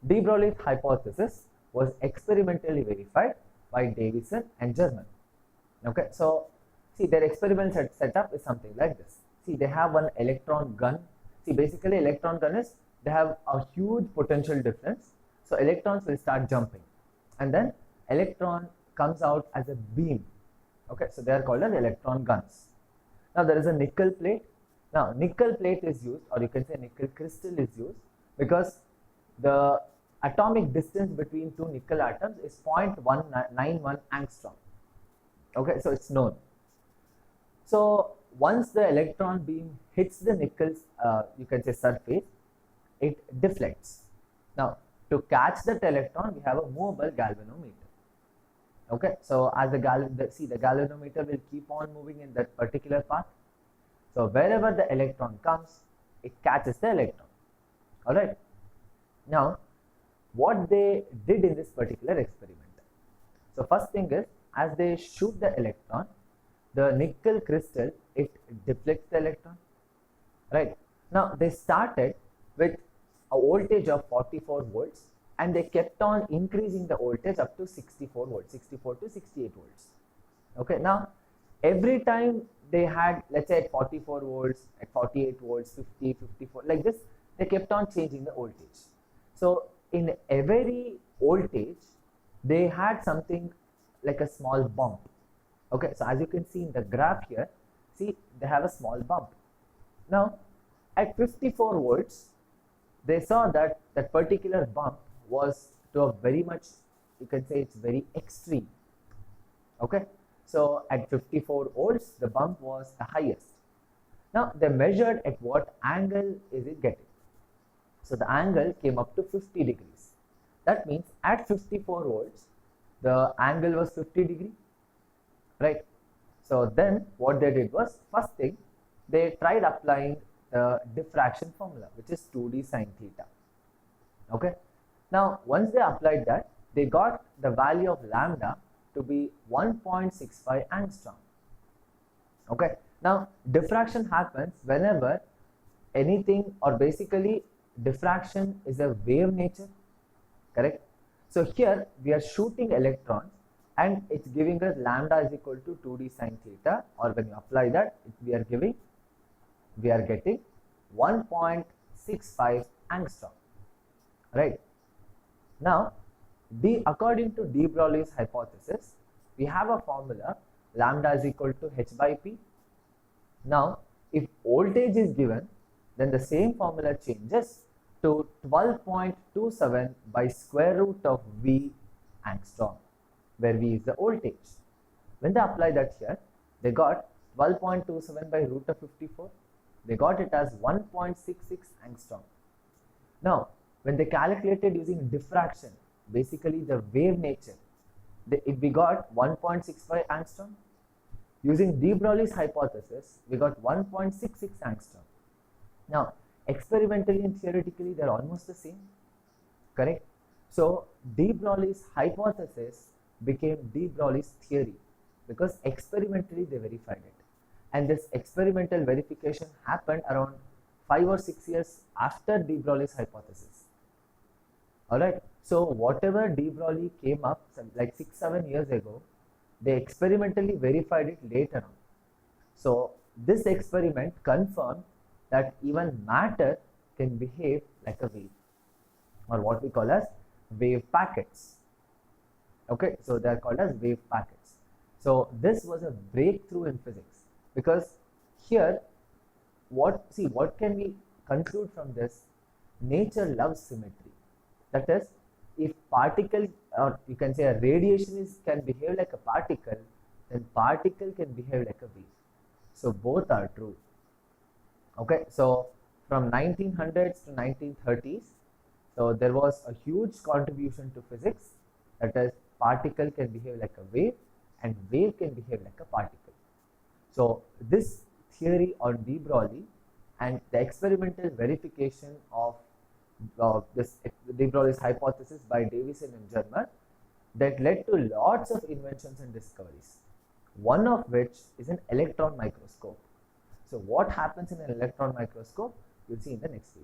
De Broglie's hypothesis was experimentally verified by Davisson and Germer. Okay, so see, their experiment setup is something like this. See, they have one electron gun. See, basically electron gun is they have a huge potential difference. So electrons will start jumping, and then electron comes out as a beam. Okay, so they are called as electron guns. Now there is a nickel plate. Now nickel plate is used, or you can say nickel crystal is used, because the atomic distance between two nickel atoms is 0.191 angstrom. Okay, so it's known. So once the electron beam hits the nickel's, you can say, surface, it deflects. Now to catch that electron, we have a movable galvanometer. Okay, so as the galvanometer will keep on moving in that particular path. So wherever the electron comes, it catches the electron. All right. Now, what they did in this particular experiment. So first thing is, as they shoot the electron, the nickel crystal, it deflects the electron. Right. Now they started with a voltage of 44 volts, and they kept on increasing the voltage up to 64 volts, 64 to 68 volts. Okay, now every time they had, let's say, at 44 volts, at 48 volts, 50, 54, like this, they kept on changing the voltage. So in every voltage, they had something like a small bump. Okay, so as you can see in the graph here, see, they have a small bump. Now at 54 volts, they saw that that particular bump was to a very much, you can say, it's very extreme. Okay, so at 54 volts, the bump was the highest. Now they measured at what angle is it getting. So the angle came up to 50 degrees. That means at 54 volts, the angle was 50 degrees, right? So then what they did was, first thing, they tried applying the diffraction formula, which is 2d sine theta. Okay. Now once they applied that, they got the value of lambda to be 1.65 angstrom. Okay. Now diffraction happens whenever anything, or basically diffraction is a wave nature, correct? So here we are shooting electrons, and it's giving us lambda is equal to 2d sine theta, or when you apply that, we are getting 1.65 angstrom, right? Now according to de Broglie's hypothesis, we have a formula, lambda is equal to h by p. Now if voltage is given, then the same formula changes to 12.27 by square root of V angstrom, where V is the voltage. When they apply that here, they got 12.27 by root of 54. They got it as 1.66 angstrom. Now, when they calculated using diffraction, basically the wave nature, we got 1.65 angstrom. Using de Broglie's hypothesis, we got 1.66 angstrom. Now, experimentally and theoretically, they are almost the same, correct? So de Broglie's hypothesis became de Broglie's theory, because experimentally they verified it, and this experimental verification happened around 5 or 6 years after de Broglie's hypothesis. All right, so whatever de Broglie came up like 6-7 years ago, they experimentally verified it later on. So this experiment confirmed that even matter can behave like a wave, or what we call as wave packets. Okay, so they are called as wave packets. So this was a breakthrough in physics, because here what can we conclude from this? Nature loves symmetry. That is, if particle, or you can say a radiation can behave like a particle, then particle can behave like a wave. So both are true. Okay, so from 1900s to 1930s, so there was a huge contribution to physics, that is, particle can behave like a wave and wave can behave like a particle. So this theory on de Broglie and the experimental verification of this de Broglie's hypothesis by Davisson and Germer, that led to lots of inventions and discoveries, one of which is an electron microscope. So what happens in an electron microscope, you'll see in the next video.